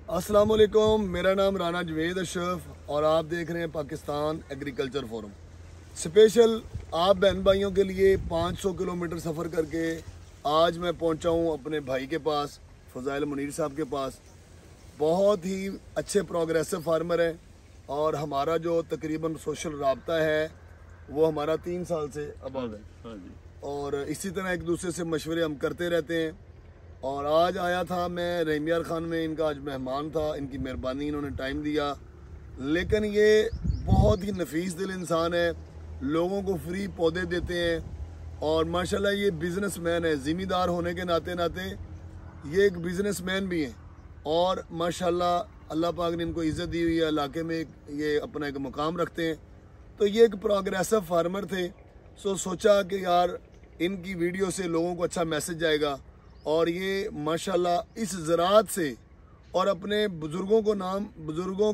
अस्सलाम वालेकुम, मेरा नाम राना जवेद अशरफ और आप देख रहे हैं पाकिस्तान एग्रीकल्चर फोरम। स्पेशल आप बहन भाइयों के लिए 500 किलोमीटर सफ़र करके आज मैं पहुंचा हूं अपने भाई के पास, फजाइल मुनीर साहब के पास। बहुत ही अच्छे प्रोग्रेसिव फार्मर हैं और हमारा जो तकरीबन सोशल राब्ता है वो हमारा 3 साल से अबाव है और इसी तरह एक दूसरे से मशवरे हम करते रहते हैं। और आज आया था मैं रहीमियार खान में, इनका आज मेहमान था, इनकी मेहरबानी, इन्होंने टाइम दिया। लेकिन ये बहुत ही नफीस दिल इंसान है, लोगों को फ्री पौधे देते हैं और माशाल्लाह ये बिजनेसमैन है। ज़िम्मेदार होने के नाते नाते ये एक बिजनेसमैन भी हैं और माशाल्लाह अल्लाह पाक ने इनको इज़्ज़त दी हुई है, इलाके में ये अपना एक मुकाम रखते हैं। तो ये एक प्रोग्रेसिव फार्मर थे, सोचा कि यार इनकी वीडियो से लोगों को अच्छा मैसेज जाएगा और ये माशाल्लाह इस ज़राअत से और अपने बुज़ुर्गों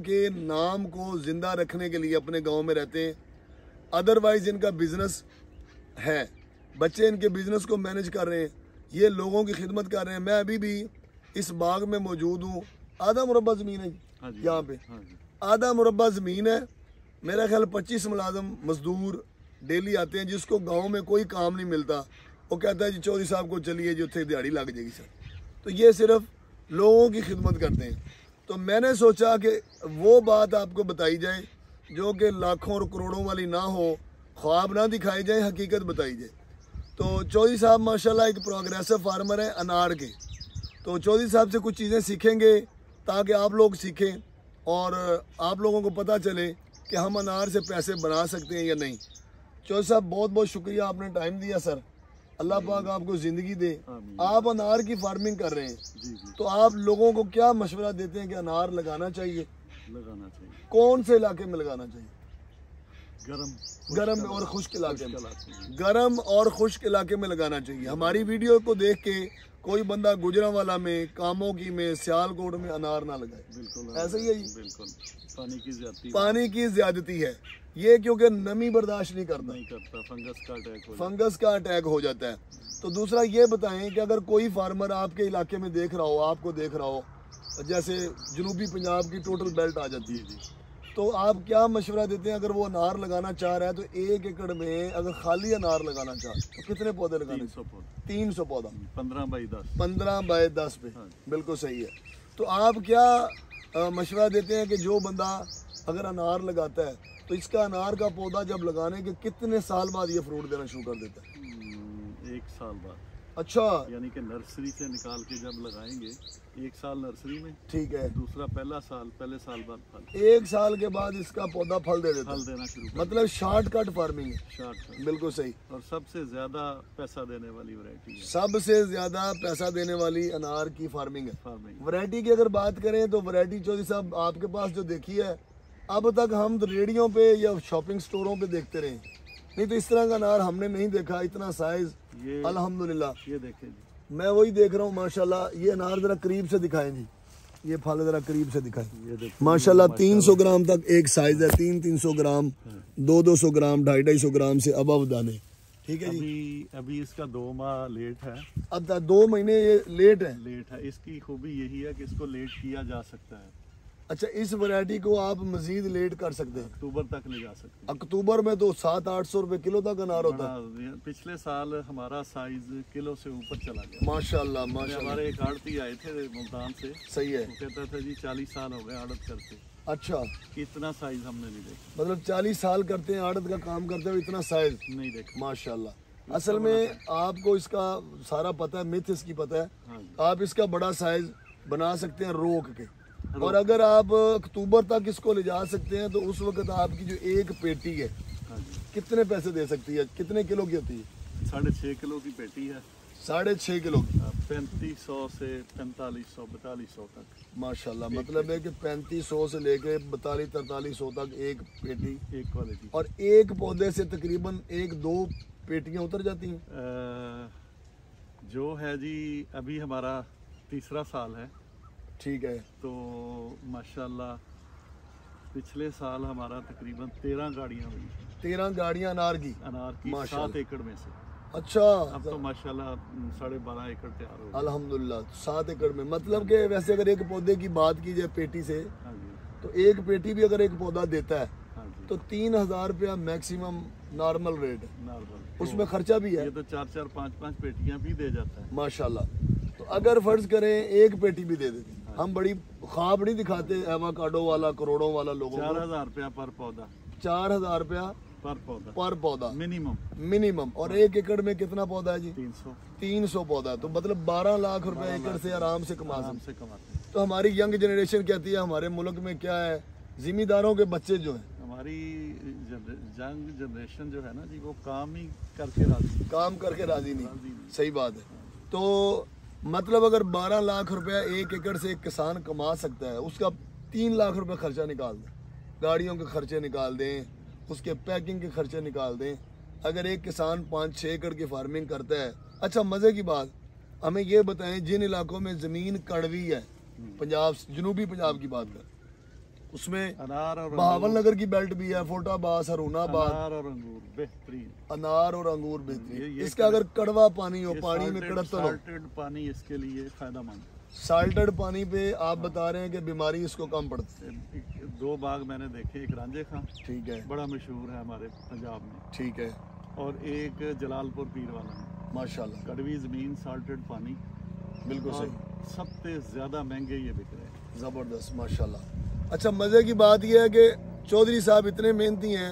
के नाम को ज़िंदा रखने के लिए अपने गांव में रहते हैं। अदरवाइज़ इनका बिज़नेस है, बच्चे इनके बिज़नेस को मैनेज कर रहे हैं, ये लोगों की खिदमत कर रहे हैं। मैं अभी भी इस बाग में मौजूद हूँ। आधा मुरब्बा ज़मीन है यहाँ पे, आधा मुरब्बा ज़मीन है। मेरा ख्याल 25 मुलाजम मजदूर डेली आते हैं, जिसको गाँव में कोई काम नहीं मिलता। वो कहता है जी चौधरी साहब को चलिए जी उत्थे दिहाड़ी लग जाएगी सर। तो ये सिर्फ लोगों की खिदमत करते हैं। तो मैंने सोचा कि वो बात आपको बताई जाए जो कि लाखों और करोड़ों वाली ना हो, ख्वाब ना दिखाई जाए, हकीकत बताई जाए। तो चौधरी साहब माशाल्लाह एक प्रोग्रेसिव फार्मर हैं अनार के। तो चौधरी साहब से कुछ चीज़ें सीखेंगे ताकि आप लोग सीखें और आप लोगों को पता चले कि हम अनार से पैसे बना सकते हैं या नहीं। चौधरी साहब बहुत बहुत शुक्रिया, आपने टाइम दिया सर। अल्लाह पाक आपको ज़िंदगी दे। आप अनार की फार्मिंग कर रहे हैं, तो आप लोगों को क्या मशवरा देते हैं कि अनार लगाना चाहिए? कौन से इलाके में लगाना चाहिए? गर्म और खुश्क इलाके में। गर्म और खुश्क इलाके में लगाना चाहिए। हमारी वीडियो को देख के कोई बंदा गुजरांवाला में, कामोगी में, सियालकोट में अनार ना लगाए। बिल्कुल ऐसा ही है जी। बिल्कुल पानी की ज्यादती है ये, क्योंकि नमी बर्दाश्त नहीं करता, फंगस का अटैक हो जाता है। तो दूसरा ये बताएं कि अगर कोई फार्मर आपके इलाके में देख रहा हो, आपको देख रहा हो, जैसे जनूबी पंजाब की टोटल बेल्ट आ जाती है, तो आप क्या मशवरा देते हैं? अगर वो अनार लगाना चाह रहा है तो 1 एकड़ में अगर खाली अनार लगाना चाह तो कितने पौधे लगाने? 300 पौधा 15 बाई 10 पे। बिल्कुल सही है। तो आप क्या मशवरा देते हैं कि जो बंदा अगर अनार लगाता है तो इसका अनार का पौधा जब लगाने के कितने साल बाद ये फ्रूट देना शुरू कर देता है? 1 साल बाद। अच्छा, यानी कि नर्सरी से निकाल के जब लगाएंगे 1 साल नर्सरी में, ठीक है, दूसरा पहले साल बाद फल। 1 साल के बाद इसका पौधा फल दे देता है, फल देना शुरू। मतलब शॉर्टकट फार्मिंग है। शॉर्टकट, बिल्कुल सही। और सबसे ज्यादा पैसा देने वाली वैरायटी है। सबसे ज्यादा पैसा देने वाली अनार की फार्मिंग है। वैरायटी की अगर बात करें तो वैरायटी चौधरी साहब आपके पास जो देखी है, अब तक हम तो रेडियो पे या शॉपिंग स्टोरों पे देखते रहे, नहीं तो इस तरह का अनार हमने नहीं देखा। इतना साइज, अल्हम्दुलिल्लाह। ये देखें जी, मैं वही देख रहा हूँ माशाल्लाह। ये अनार जरा करीब से दिखाएं जी, ये फल जरा करीब से दिखाएं। ये देखिए माशाल्लाह 300 ग्राम तक एक साइज है, 300 ग्राम, 200 ग्राम, 250 ग्राम से अबव दाने। ठीक है जी। अभी इसका 2 माह लेट है। अब 2 महीने ये लेट है। इसकी खूबी यही है कि इसको लेट किया जा सकता है। अच्छा, इस वैरायटी को आप मजीद लेट कर सकते हैं, अक्टूबर तक ले जा सकते हैं। अक्टूबर में तो 700-800 रुपए किलो तक अनार होता है। पिछले साल हमारा साइज किलो से ऊपर चला गया। माशाल्लाह माशाल्लाह। हमारे एक आड़ती आए थे मुल्तान से। सही है। वो कहता था जी 40 साल हो गए आड़त करते। अच्छा, इतना साइज हमने नहीं देखा। मतलब 40 साल करते हैं आड़त का काम करते हुए, इतना साइज नहीं देखा। माशाल्लाह। असल में आपको इसका सारा पता है, मिथ इसकी पता है। आप इसका बड़ा साइज बना सकते हैं रोक के, और अगर आप अक्टूबर तक इसको ले जा सकते हैं तो उस वक्त आपकी जो एक पेटी है कितने पैसे दे सकती है? कितने किलो की होती है? 6.5 किलो की पेटी है। 6.5 किलो की 3500 से 4500-4200 तक। माशाल्लाह, मतलब है कि 3500 से लेके 4200-4300 तक एक पेटी, एक क्वालिटी। और एक पौधे से तकरीबन 1-2 पेटियां उतर जाती हैं। जो है जी अभी हमारा 3रा साल है। ठीक है। तो माशाल्लाह पिछले साल हमारा तकरीबन 13 गाड़ियाँ हुई। 13 गाड़ियाँ अनार की 7 एकड़ में से। अच्छा, अब तो माशाल्लाह 12.5 एकड़ तैयार हो गया। अल्हम्दुलिल्लाह 7 एकड़ में। मतलब कि वैसे अगर एक पौधे की बात की जाए पेटी से, हाँ जी, तो एक पेटी भी अगर एक पौधा देता है हाँ जी, तो 3,000 रुपया मैक्सिमम नॉर्मल रेट है। नॉर्मल। उसमें खर्चा भी है ये तो 4-4, 5-5 पेटियां भी दे जाता है। माशाल्लाह। तो अगर फर्ज करें एक पेटी भी दे देते, हम बड़ी ख्वाब नहीं दिखाते एवोकाडो वाला करोड़ों वाला लोगों को। 4,000 रुपया पर पौधा, 4,000 रुपया पर पौधा, पर पौधा मिनिमम। मिनिमम। और 1 एकड़ में कितना पौधा है जी? 300 300 पौधा। तो मतलब 12 लाख रुपए एकड़ से आराम से कमा आराम सकते। से कमाते हैं। तो हमारी यंग जनरेशन कहती है हमारे मुल्क में क्या है, जिम्मेदारों के बच्चे जो हैं हमारी यंग जनरेशन जो है ना जी, वो काम ही करके राजी, काम करके राजी नहीं। राजी नहीं। सही बात है। तो मतलब अगर 12 लाख रुपया 1 एकड़ से एक किसान कमा सकता है, उसका 3 लाख रुपया खर्चा निकाल दें, गाड़ियों के खर्चे निकाल दें, उसके पैकिंग के खर्चे निकाल दें। अगर एक किसान 5-6 एकड़ की फार्मिंग करता है, अच्छा मज़े की बात हमें ये बताएं, जिन इलाकों में ज़मीन कड़वी है, पंजाब जनूबी पंजाब की बात कर, उसमें अनार और बहावल नगर की बेल्ट भी है, फोटाबाद, हरुणाबाद, अनार और अंगूर बेहतरीन। अनार और अंगूर बेहतरीन। ये इसका अगर कड़वा पानी हो, पानी में कड़तल हो, साल्टेड पानी इसके लिए फायदेमंद। साल्टेड पानी पे आप बता रहे हैं कि बीमारी इसको कम पड़ती है। 2 बाग मैंने देखे, एक रांझे खां ठीक है, बड़ा मशहूर है हमारे पंजाब में, ठीक है, और एक जलालपुर पीर वाला में। माशाल्लाह, कड़वी जमीन, साल्टेड पानी, बिल्कुल और सही, सबसे ज्यादा महंगे ये बिक रहे हैं। ज़बरदस्त माशाल्लाह। अच्छा मज़े की बात यह है कि चौधरी साहब इतने मेहनती हैं,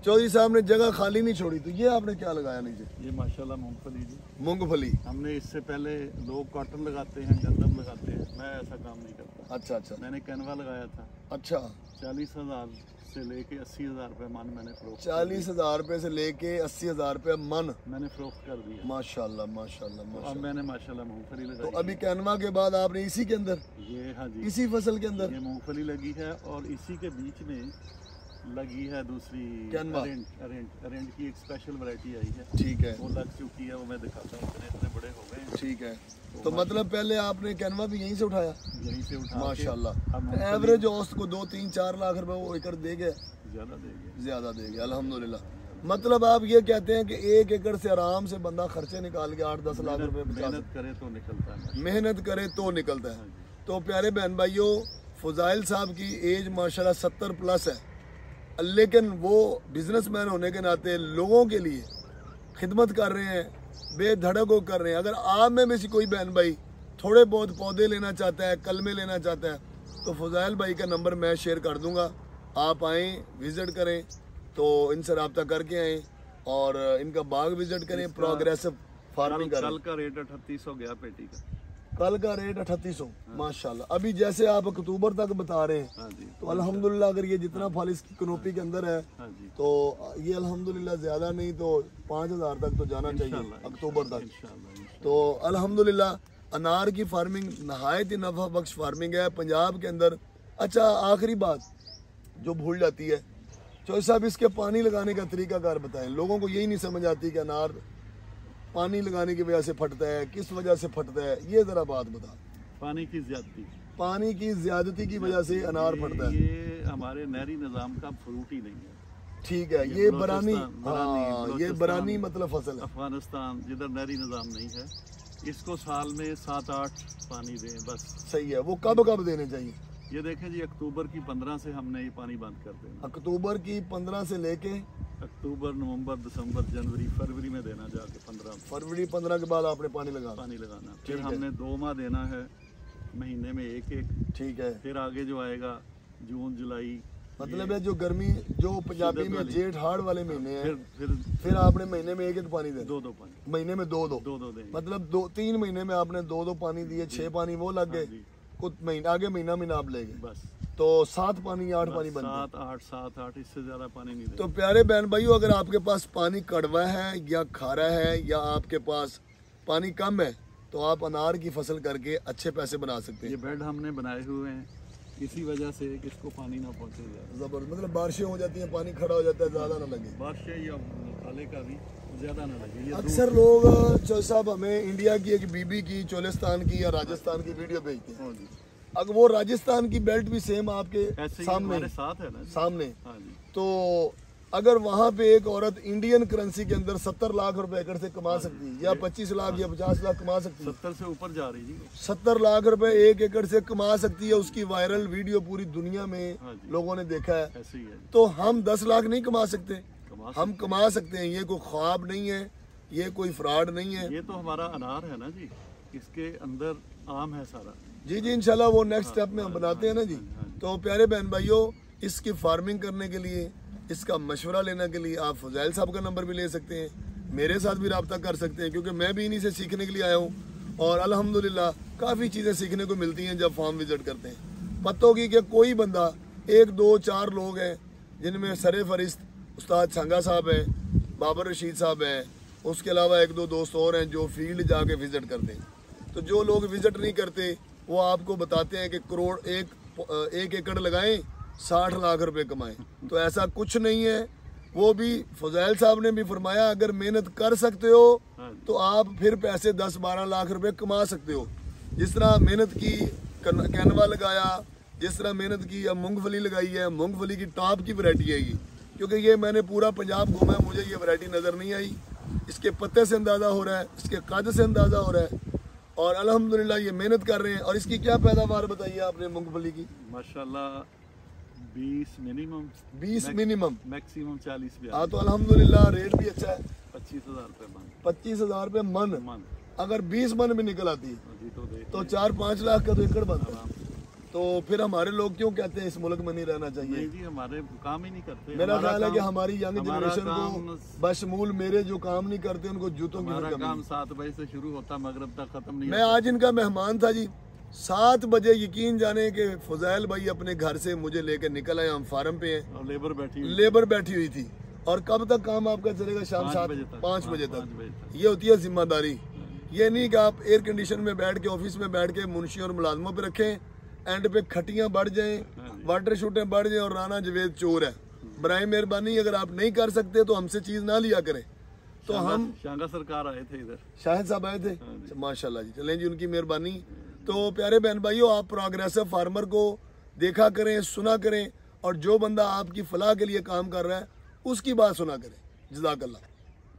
चौधरी साहब ने जगह खाली नहीं छोड़ी। तो ये आपने क्या लगाया नीचे? ये माशाल्लाह मूंगफली जी। मूंगफली। हमने इससे पहले लोग कॉटन लगाते हैं, गंदम लगाते हैं, मैं ऐसा काम नहीं करता। अच्छा अच्छा मैंने कैनवा लगाया था, अच्छा। 40,000 से लेके 80,000 रुपये मन मैंने फरोख्त 40,000 रुपये से लेके 80,000 रुपये मन। मैंने फरोख्त कर दिया। माशाल्लाह माशाल्लाह अब माशाल्लाह। मैंने माशाल्लाह मूंगफली तो लगाई। अभी कैनवा के बाद आपने इसी के अंदर, ये हाँ जी, इसी फसल के अंदर ये मूंगफली लगी है, और इसी के बीच में लगी है दूसरी कैनवा। अरेंज की एक स्पेशल वैरायटी आई है, ठीक है, वो लग चुकी है, वो मैं दिखाता हूँ। इतने बड़े हो गए हैं। ठीक है। तो मतलब पहले आपने कैनवा भी यहीं से उठाया? यहीं से उठा के माशाल्लाह। अब मूंगफली एवरेज औसत को 2-3-4 लाख रुपए वो एकड़ दे गए, ज्यादा देंगे। ज्यादा देंगे अल्हम्दुलिल्लाह। मतलब आप ये कहते हैं कि 1 एकड़ से आराम से बंदा खर्चे निकाल के 8-10 लाख रुपए बचा मेहनत करे तो निकलता है। मेहनत करे तो निकलता है। हाँ जी। तो प्यारे बहन भाइयों, फुजाइल साहब की एज माशाल्लाह 70 प्लस है, लेकिन वो बिजनेसमैन होने के नाते लोगों के लिए खिदमत कर रहे हैं, बेधड़क वो कर रहे हैं। अगर आप में से कोई बहन भाई थोड़े बहुत पौधे लेना चाहता है, कलमे लेना चाहता है, तो फुजाइल भाई का नंबर मैं शेयर कर दूंगा, आप आएँ, विज़िट करें, तो इनसे रब्ता करके आएँ और इनका बाग विज़िट करें, प्रोग्रेसिव फार्मिंग करें। कल का रेट 3800 गया पेटी का। कल का रेट 3800 माशाल्लाह। अभी जैसे आप अक्टूबर तक बता रहे हैं, हाँ जी, तो अल्हम्दुलिल्लाह अगर ये जितना फल इसकी कनोपी के अंदर है, हाँ जी, तो ये अल्हम्दुलिल्लाह ज़्यादा नहीं तो 5,000 तक तो जाना चाहिए इंशाल्लाह, अक्टूबर तक। इंशाल्लाह। तो अल्हम्दुलिल्लाह अनार की फार्मिंग नहायत ही नफा बख्श फार्मिंग है पंजाब के अंदर। अच्छा आखिरी बात जो भूल जाती है, चौधरी साहब इसके पानी लगाने का तरीकाकार बताएं। लोगों को यही नहीं समझ आती कि अनार पानी लगाने की वजह से फटता है, किस वजह से फटता है, ये ज़रा बात बता। पानी की ज्यादती, पानी की ज्यादती की वजह से अनार फटता है। ये हमारे नहरी निज़ाम का फ्रूट ही नहीं है। ठीक है, ये बरानी, बलोचिस्तान, ये बरानी मतलब फसल है। अफगानिस्तान जिधर नहरी निज़ाम नहीं है, इसको साल में 7-8 पानी दें बस। सही है। वो कब कब देने चाहिए? ये देखें जी, अक्टूबर की 15 से हमने ये पानी बंद कर देना। अक्टूबर की 15 से लेके अक्टूबर, नवंबर, दिसंबर, जनवरी, फरवरी में देना जाके 15 फरवरी 15 के बाद आपने पानी लगाना। पानी लगाना। फिर ठीक है। हमने 2 माह देना है, महीने में एक। ठीक है। फिर आगे जो आएगा जून, जुलाई, मतलब है जो गर्मी, जो पंजाबी में जेठ हाड़ वाले महीने हैं, फिर आपने महीने में एक पानी देना। 2 पानी, महीने में 2 देंगे। मतलब 2-3 महीने में आपने 2 पानी दिए, 6 पानी वो लग गए, कुछ महीना आगे महीना आप ले गए, बस। तो 7 पानी 8 पानी बन गए। 7-8, इससे ज्यादा पानी नहीं देना। तो प्यारे बहन भाइयों, अगर आपके पास पानी कड़वा है या खारा है या आपके पास पानी कम है, तो आप अनार की फसल करके अच्छे पैसे बना सकते ये हैं। बेड हमने बनाए हुए हैं इसी वजह से कि इसको पानी ना पहुंचे ज्यादा। जबरदस्त। मतलब बारिशें हो जाती हैं, पानी खड़ा हो जाता है, ज्यादा ना लगे, बारिशें या खाले का भी ज्यादा ना लगे। ये अक्सर लोग चौधरी साहब हमें इंडिया की एक बीबी की, चोलिस्तान की या राजस्थान की वीडियो भेजते हैं। हाँ जी, अगर वो राजस्थान की बेल्ट भी सेम आपके ऐसे ही सामने हमारे साथ है ना जी। सामने, हाँ जी, तो अगर वहाँ पे एक औरत इंडियन करेंसी के अंदर 70 लाख रुपए एकड़ से कमा सकती है, या 25 लाख या 50 लाख कमा सकती है, 70 से ऊपर जा रही जी। 70 लाख रुपए एक एकड़ से कमा सकती है, उसकी वायरल वीडियो पूरी दुनिया में लोगों ने देखा है। ऐसे ही है। तो हम 10 लाख नहीं कमा सकते? हम कमा सकते हैं। ये कोई ख्वाब नहीं है, ये कोई फ्रॉड नहीं है। ये तो हमारा अनार है ना जी, इसके अंदर आम है सारा। जी जी, इंशाल्लाह वो नेक्स्ट स्टेप में हम बनाते हैं ना जी। तो प्यारे बहन भाइयों, इसकी फार्मिंग करने के लिए, इसका मशवरा लेने के लिए आप फुजैल साहब का नंबर भी ले सकते हैं, मेरे साथ भी रब्ता कर सकते हैं, क्योंकि मैं भी इन्हीं से सीखने के लिए आया हूँ। और अल्हम्दुलिल्लाह काफ़ी चीज़ें सीखने को मिलती हैं जब फार्म विजिट करते हैं। पत्तों की कि कोई बंदा 1 2 4 लोग हैं जिनमें सरे फरिश्त उस्ताद छंगा साहब हैं, बाबर रशीद साहब हैं, उसके अलावा 1 2 दोस्त और हैं जो फील्ड जाके विज़िट करते हैं। तो जो लोग विज़िट नहीं करते वो आपको बताते हैं कि करोड़ एक एकड़ लगाएं 60 लाख रुपए कमाएं। तो ऐसा कुछ नहीं है। वो भी फुजैल साहब ने भी फरमाया, अगर मेहनत कर सकते हो तो आप फिर पैसे 10-12 लाख रुपए कमा सकते हो। जिस तरह मेहनत की, कैनवा लगाया, जिस तरह मेहनत की, अब मूंगफली लगाई है, मूंगफली की टॉप की वैरायटी है ये, क्योंकि ये मैंने पूरा पंजाब घूमा, मुझे ये वैरायटी नज़र नहीं आई। इसके पत्ते से अंदाज़ा हो रहा है, इसके कद से अंदाज़ा हो रहा है, और अल्हम्दुलिल्लाह ये मेहनत कर रहे हैं। और इसकी क्या पैदावार बताइए आपने मूंगफली की? माशाल्लाह 20 मिनिमम, 20 मिनिमम, मैक्सिमम 40 भी। हाँ, तो अल्हम्दुलिल्लाह रेट भी अच्छा है। 25,000 रुपये मन। 25,000 रुपये मन। अगर 20 मन भी निकल आती है तो 4-5 लाख का तो एकड़ बनता है। तो फिर हमारे लोग क्यों कहते हैं इस मुल्क में नहीं रहना चाहिए? नहीं जी, हमारे काम ही नहीं करते। मेरा ख्याल है कि हमारी यंग जनरेशन को, बशमूल मेरे जो काम नहीं करते उनको जूतों की हमारा काम 7 बजे से शुरू होता, मगरब तक खत्म नहीं। मैं आज इनका मेहमान था जी। 7 बजे यकीन जाने के फुजैल भाई अपने घर से मुझे लेकर निकल आए। हम फार्म पे हैं और लेबर बैठी हुई थी। और कब तक काम आपका चलेगा? शाम 5 बजे तक। ये होती है जिम्मेदारी। ये नहीं कि आप एयर कंडीशन में बैठ के, ऑफिस में बैठ के मुंशी और मुलाजमों पे रखें, एंड पे खटियां बढ़ जाएं, वाटर शूटें बढ़ जाएं और राना जवेद चोर है। बराए मेहरबानी अगर आप नहीं कर सकते तो हमसे चीज ना लिया करें। तो हम शांगा सरकार आए थे इधर, शाहिद साहब आए थे, माशाल्लाह जी। चलें जी, उनकी मेहरबानी। तो प्यारे बहन भाइयों, आप प्रोग्रेसिव फार्मर को देखा करें, सुना करें, और जो बंदा आपकी फलाह के लिए काम कर रहा है उसकी बात सुना करें। जज़ाकल्लाह।